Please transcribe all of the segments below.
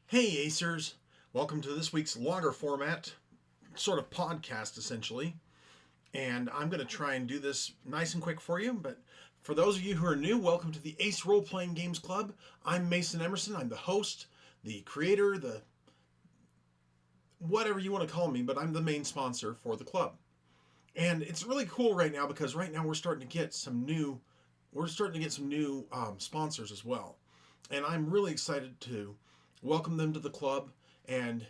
Hey Acers, welcome to this week's longer format, sort of podcast essentially. And I'm going to try and do this nice and quick for you. But for those of you who are new, welcome to the Ace Role Playing Games Club. I'm Mason Emerson. I'm the host, the creator, the whatever you want to call me, but I'm the main sponsor for the club. And it's really cool right now because right now we're starting to get some new sponsors as well. And I'm really excited to welcome them to the club and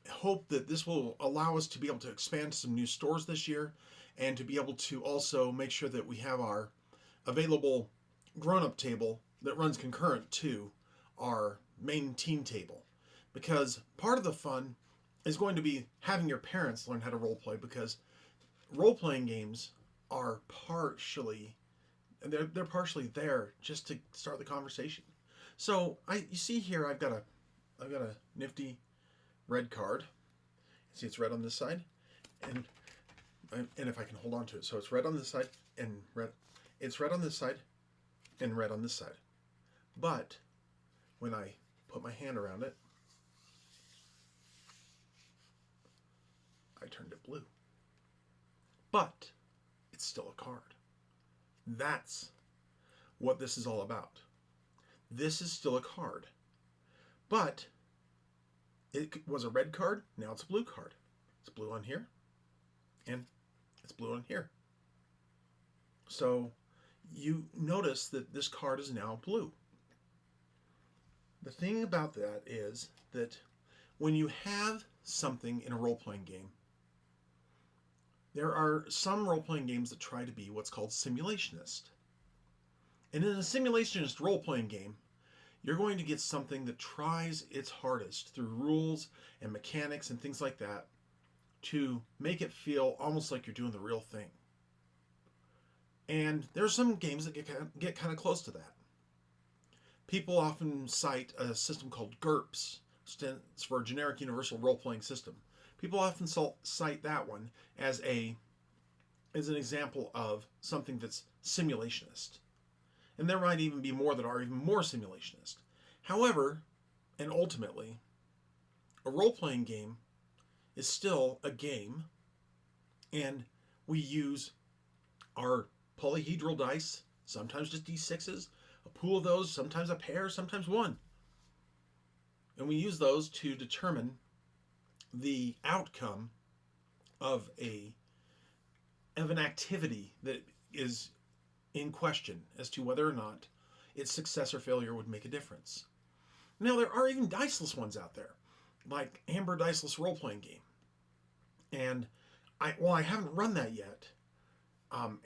hope that this will allow us to be able to expand some new stores this year and to be able to also make sure that we have our available grown-up table that runs concurrent to our main teen table. Because part of the fun is going to be having your parents learn how to role play, because role-playing games are they're partially there just to start the conversation. So you see here I've got a nifty red card. See, it's red on this side, and if I can hold on to it, so it's red on this side and red. It's red on this side and red on this side. But when I put my hand around it, I turned it blue. But it's still a card. That's what this is all about. This is still a card. But it was a red card, now it's a blue card. It's blue on here, and it's blue on here. So you notice that this card is now blue. The thing about that is that when you have something in a role-playing game, there are some role-playing games that try to be what's called simulationist. And in a simulationist role-playing game, you're going to get something that tries its hardest through rules and mechanics and things like that to make it feel almost like you're doing the real thing. And there are some games that get kind of close to that. People often cite a system called GURPS, stands for Generic Universal Role-Playing System. People often cite that one as an example of something that's simulationist. And there might even be more that are even more simulationist. However, and ultimately, a role-playing game is still a game, and we use our polyhedral dice, sometimes just d6s, a pool of those, sometimes a pair, sometimes one. And we use those to determine the outcome of an activity that is in question as to whether or not its success or failure would make a difference. Now, there are even diceless ones out there, like Amber Diceless Role-Playing Game. And I haven't run that yet.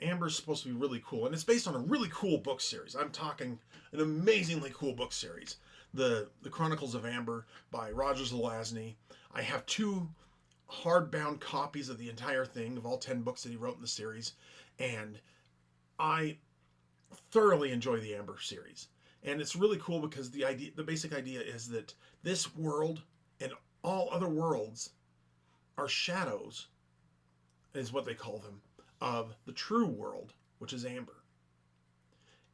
Amber's supposed to be really cool, and it's based on a really cool book series. I'm talking an amazingly cool book series. The Chronicles of Amber by Roger Zelazny. I have 2 hardbound copies of the entire thing, of all 10 books that he wrote in the series, and I thoroughly enjoy the Amber series. And it's really cool because the basic idea is that this world and all other worlds are shadows, is what they call them, of the true world, which is Amber.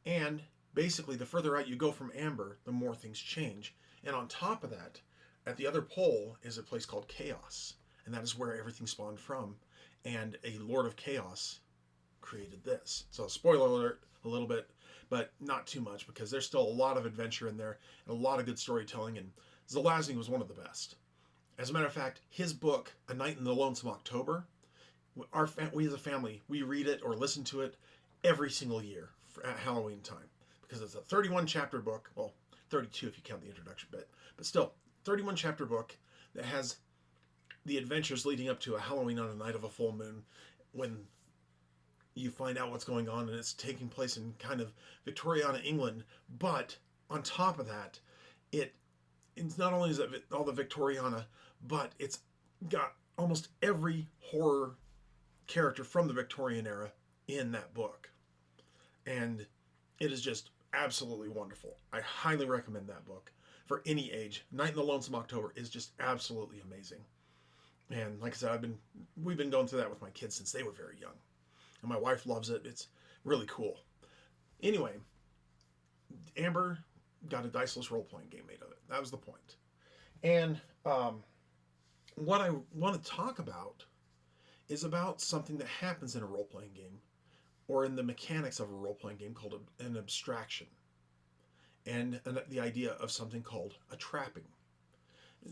And basically, the further out you go from Amber, the more things change. And on top of that, at the other pole is a place called Chaos. And that is where everything spawned from. And a Lord of Chaos created this. So spoiler alert a little bit, but not too much, because there's still a lot of adventure in there and a lot of good storytelling, and Zelazny was one of the best. As a matter of fact, his book, A Night in the Lonesome October, we as a family, we read it or listen to it every single year at Halloween time, because it's a 31 chapter book, well, 32 if you count the introduction bit, but still, 31 chapter book that has the adventures leading up to a Halloween on a night of a full moon, when you find out what's going on, and it's taking place in kind of Victoriana England. But on top of that, it's not only is it all the Victoriana, but it's got almost every horror character from the Victorian era in that book. And it is just absolutely wonderful. I highly recommend that book for any age. Night in the Lonesome October is just absolutely amazing. And like I said, we've been going through that with my kids since they were very young. And my wife loves it. It's really cool. Anyway, Amber got a diceless role-playing game made of it. That was the point. And what I want to talk about is about something that happens in a role playing game or in the mechanics of a role playing game called an abstraction, and the idea of something called a trapping.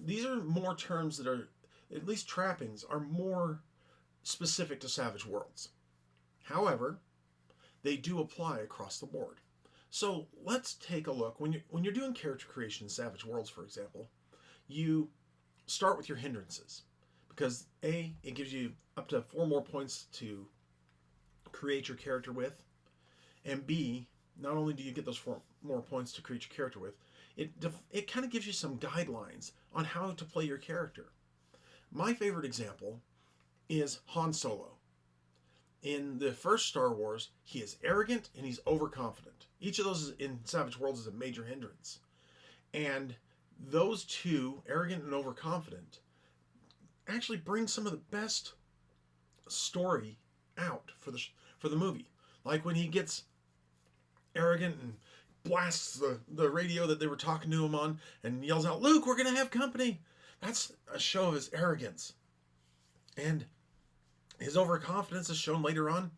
These are more terms that are, at least trappings, are more specific to Savage Worlds. However, they do apply across the board. So let's take a look. When you're doing character creation in Savage Worlds, for example, you start with your hindrances because A, it gives you up to 4 more points to create your character with, and B, not only do you get those 4 more points to create your character with, it kind of gives you some guidelines on how to play your character. My favorite example is Han Solo. In the first Star Wars, he is arrogant and he's overconfident. Each of those in Savage Worlds is a major hindrance. And those two, arrogant and overconfident, actually bring some of the best story out for the movie. Like when he gets arrogant and blasts the radio that they were talking to him on and yells out, "Luke, we're going to have company." That's a show of his arrogance. And his overconfidence is shown later on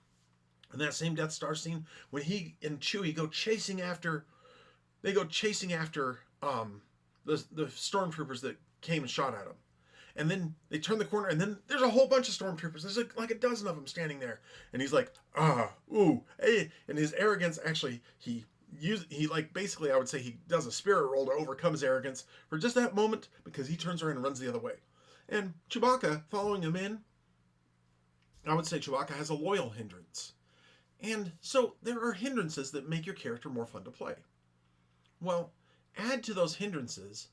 in that same Death Star scene when he and Chewie go chasing after the stormtroopers that came and shot at him. And then they turn the corner, and then there's a whole bunch of stormtroopers. There's like a dozen of them standing there, and he's like, ooh, hey, and his arrogance actually he like basically I would say he does a spirit roll to overcome his arrogance for just that moment because he turns around and runs the other way. And Chewbacca following him in, I would say Chewbacca has a loyal hindrance. And so there are hindrances that make your character more fun to play. Well, add to those hindrances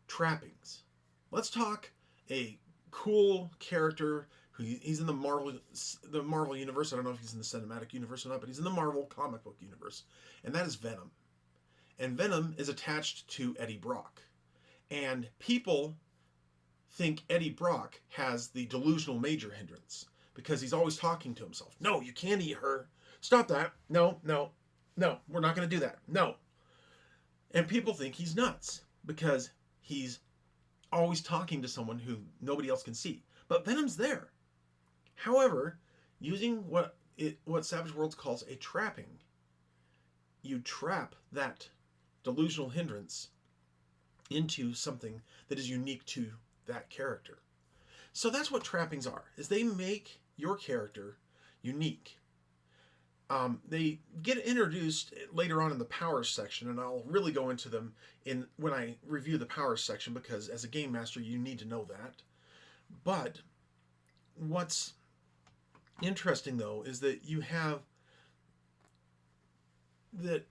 trappings. Let's talk a cool character who he's in the Marvel universe. I don't know if he's in the cinematic universe or not, but he's in the Marvel comic book universe, and that is Venom. And Venom is attached to Eddie Brock. And people think Eddie Brock has the delusional major hindrance because he's always talking to himself. No, you can't eat her. Stop that. No, we're not going to do that. No. And people think he's nuts because he's always talking to someone who nobody else can see. But Venom's there. However, using what Savage Worlds calls a trapping, you trap that delusional hindrance into something that is unique to that character. So that's what trappings are, is they make your character unique. They get introduced later on in the powers section, and I'll really go into them when I review the powers section, because as a game master, you need to know that. But what's interesting, though, is that you have that,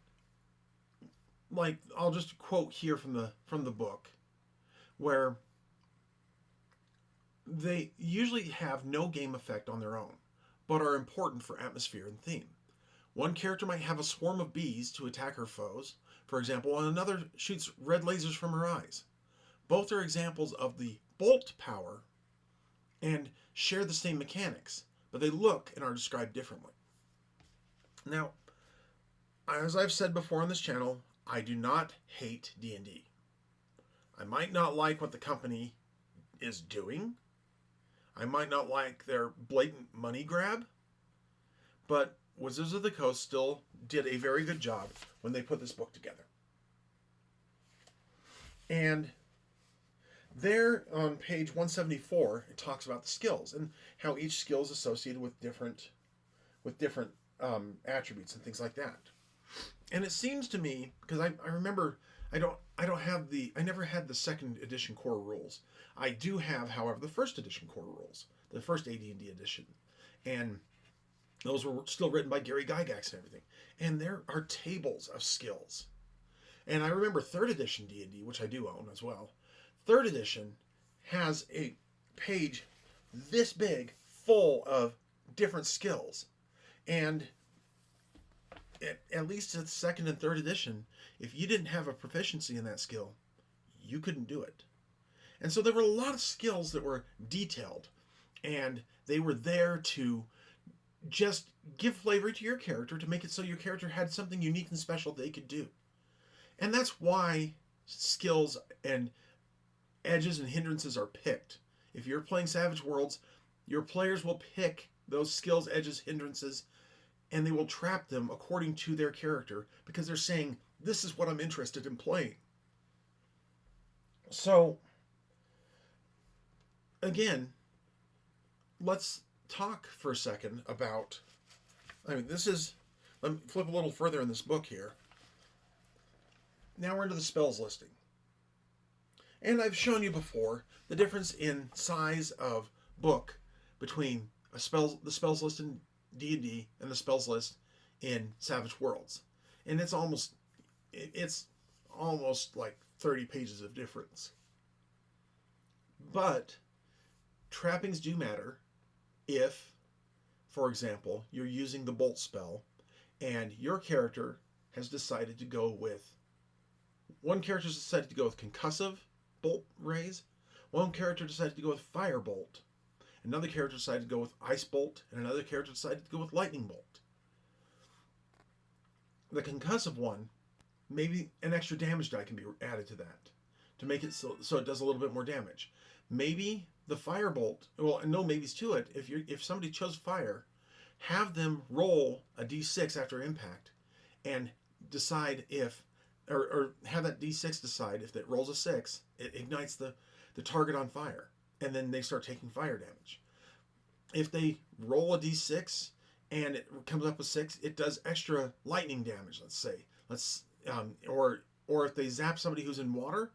like, I'll just quote here from the book, where they usually have no game effect on their own, but are important for atmosphere and theme. One character might have a swarm of bees to attack her foes, for example, and another shoots red lasers from her eyes. Both are examples of the bolt power and share the same mechanics, but they look and are described differently. Now, as I've said before on this channel, I do not hate D&D. I might not like what the company is doing. I might not like their blatant money grab, but Wizards of the Coast still did a very good job when they put this book together. And there on page 174, it talks about the skills and how each skill is associated with different attributes and things like that. And it seems to me, because I remember I never had the second edition core rules. I do have, however, the first edition core rules, the first AD&D edition, and those were still written by Gary Gygax and everything. And there are tables of skills. And I remember 3rd edition D&D, which I do own as well. 3rd edition has a page this big full of different skills. And at least at 2nd and 3rd edition, if you didn't have a proficiency in that skill, you couldn't do it. And so there were a lot of skills that were detailed. And they were there to just give flavor to your character, to make it so your character had something unique and special they could do. And that's why skills and edges and hindrances are picked. If you're playing Savage Worlds, your players will pick those skills, edges, hindrances, and they will trap them according to their character because they're saying, this is what I'm interested in playing. So, again, let's talk for a second about. This is. Let me flip a little further in this book here. Now we're into the spells listing. And I've shown you before the difference in size of book between the spells list in D&D and the spells list in Savage Worlds. And it's almost like 30 pages of difference. But trappings do matter if, for example, you're using the bolt spell and your character has decided to go with concussive bolt rays. One character decided to go with fire bolt. Another character decided to go with ice bolt, and another character decided to go with lightning bolt. The concussive one, maybe an extra damage die can be added to that to make it so it does a little bit more damage. Maybe the fire bolt, well, no maybes to it. If somebody chose fire, have them roll a d6 after impact and decide if, or have that d6 decide if it rolls a 6, it ignites the target on fire, and then they start taking fire damage. If they roll a d6 and it comes up with 6, it does extra lightning damage, let's say. Or if they zap somebody who's in water,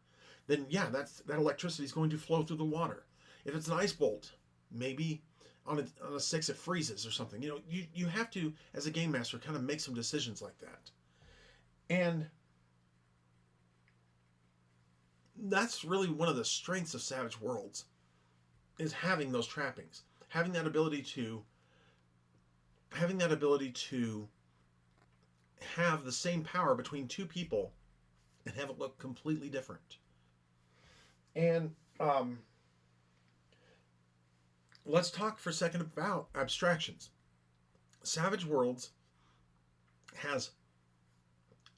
then yeah, that electricity is going to flow through the water. If it's an ice bolt, maybe on a 6 it freezes or something. You have to, as a game master, kind of make some decisions like that. And that's really one of the strengths of Savage Worlds, is having those trappings, having that ability to have the same power between two people and have it look completely different. And let's talk for a second about abstractions. Savage Worlds has,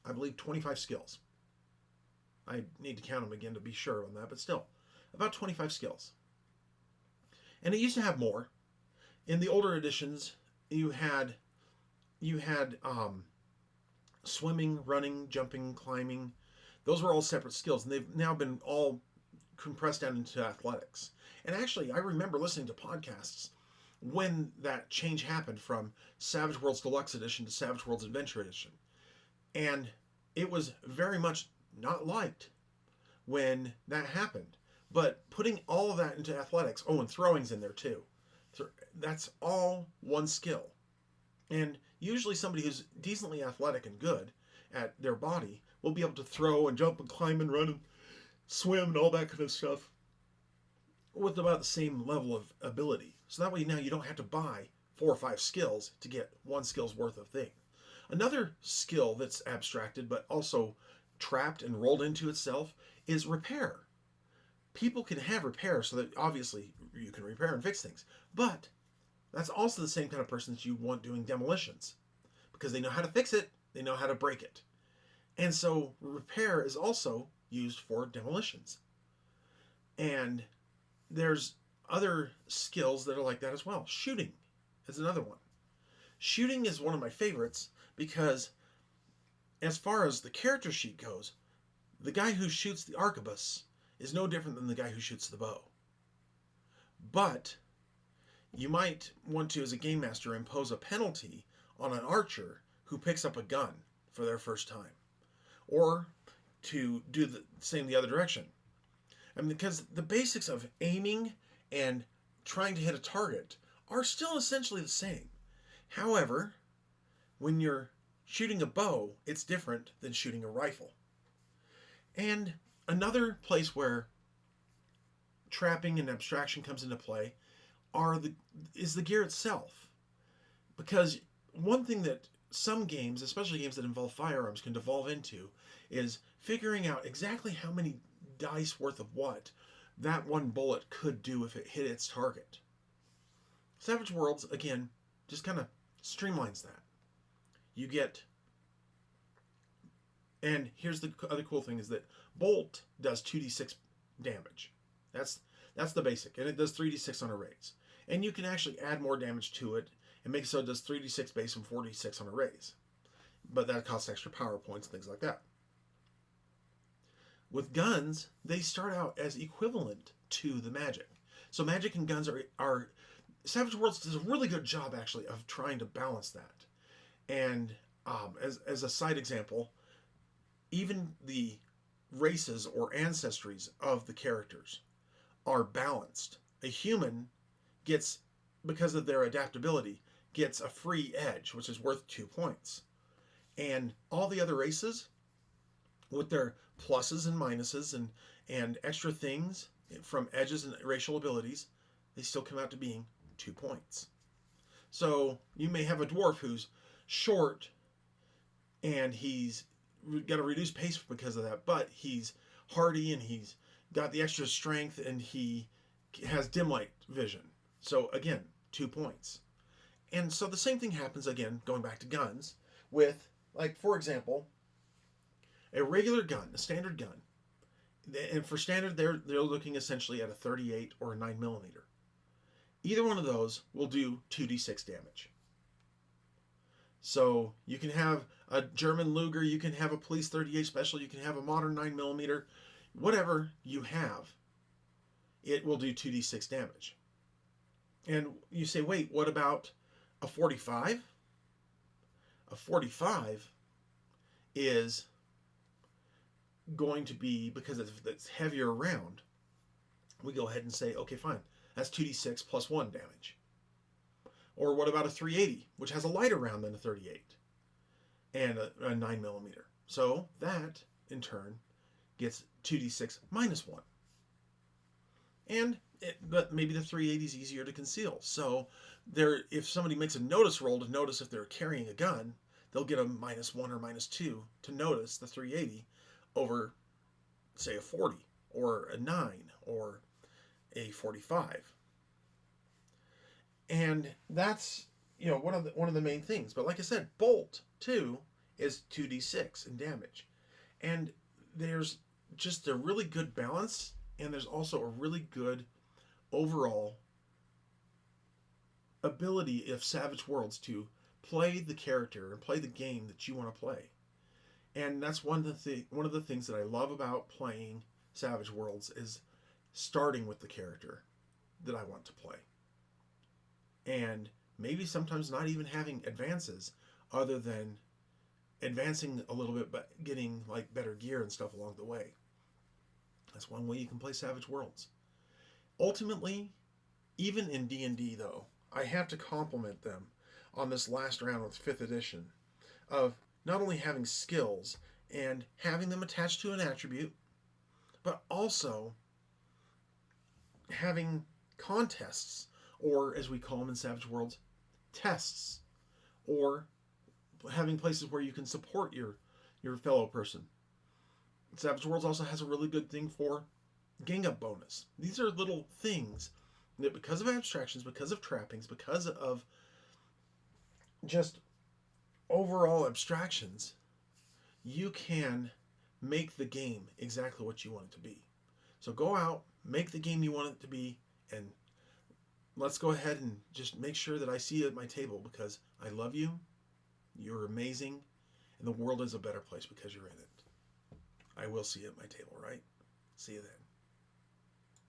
I believe, 25 skills. I need to count them again to be sure on that, but still, about 25 skills. And it used to have more. In the older editions, you had swimming, running, jumping, climbing. Those were all separate skills, and they've now been all compressed down into athletics. And actually, I remember listening to podcasts when that change happened from Savage Worlds Deluxe Edition to Savage Worlds Adventure Edition. And it was very much not liked when that happened. But putting all of that into athletics, and throwing's in there too. That's all one skill. And usually somebody who's decently athletic and good at their body will be able to throw and jump and climb and run and swim and all that kind of stuff with about the same level of ability. So that way now you don't have to buy 4 or 5 skills to get one skill's worth of thing. Another skill that's abstracted but also trapped and rolled into itself is repair. People can have repair so that obviously you can repair and fix things, but that's also the same kind of person that you want doing demolitions, because they know how to fix it, they know how to break it. And so repair is also used for demolitions. And there's other skills that are like that as well. Shooting is another one. Shooting is one of my favorites because as far as the character sheet goes, the guy who shoots the arquebus is no different than the guy who shoots the bow. But you might want to, as a game master, impose a penalty on an archer who picks up a gun for their first time. Or to do the same the other direction. Because the basics of aiming and trying to hit a target are still essentially the same. However, when you're shooting a bow, it's different than shooting a rifle. And another place where trapping and abstraction comes into play is the gear itself. Because one thing that some games, especially games that involve firearms, can devolve into is figuring out exactly how many dice worth of what that one bullet could do if it hit its target. Savage Worlds, again, just kind of streamlines that. You get... And here's the other cool thing is that Bolt does 2d6 damage. That's that's the basic, and it does 3d6 on arrays. And you can actually add more damage to it and make it so it does 3d6 base and 4d6 on arrays. But that costs extra power points and things like that. With guns, they start out as equivalent to the magic. So magic and guns are Savage Worlds does a really good job actually of trying to balance that. And as a side example, even the races or ancestries of the characters are balanced. A human gets, because of their adaptability, gets a free edge, which is worth 2 points. And all the other races, with their pluses and minuses and extra things from edges and racial abilities, they still come out to being 2 points. So you may have a dwarf who's short and he's got a reduced pace because of that, but he's hardy and he's got the extra strength and he has dim light vision. So again, 2 points. And so the same thing happens again, going back to guns, with, like, for example, a regular gun, a standard gun. And for standard, they're looking essentially at a 38 or a 9mm. Either one of those will do 2d6 damage. So you can have a German Luger, you can have a Police 38 Special, you can have a modern 9mm, whatever you have, it will do 2d6 damage. And you say, wait, what about a 45? A 45 is going to be, because it's heavier round, we go ahead and say, okay, fine, that's 2d6 plus 1 damage. Or what about a 380, which has a lighter round than a 38 and a 9mm? So that, in turn, gets 2d6 minus 1. But maybe the 380 is easier to conceal. So if somebody makes a notice roll to notice if they're carrying a gun, they'll get a minus 1 or minus 2 to notice the 380 over, say, a 40 or a 9 or a 45. And that's, one of the main things. But like I said, Bolt 2 is 2d6 in damage. And there's just a really good balance, and there's also a really good overall ability of Savage Worlds to play the character and play the game that you want to play. And that's one of the things that I love about playing Savage Worlds is starting with the character that I want to play. And maybe sometimes not even having advances other than advancing a little bit but getting like better gear and stuff along the way. That's one way you can play Savage Worlds. Ultimately, even in D&D though, I have to compliment them on this last round with 5th edition of not only having skills and having them attached to an attribute, but also having contests, or as we call them in Savage Worlds, tests, or having places where you can support your fellow person. Savage Worlds also has a really good thing for gang up bonus. These are little things that, because of abstractions, because of trappings, because of just overall abstractions, you can make the game exactly what you want it to be. So go out, make the game you want it to be, and let's go ahead and just make sure that I see you at my table, because I love you, you're amazing, and the world is a better place because you're in it. I will see you at my table, right? See you then.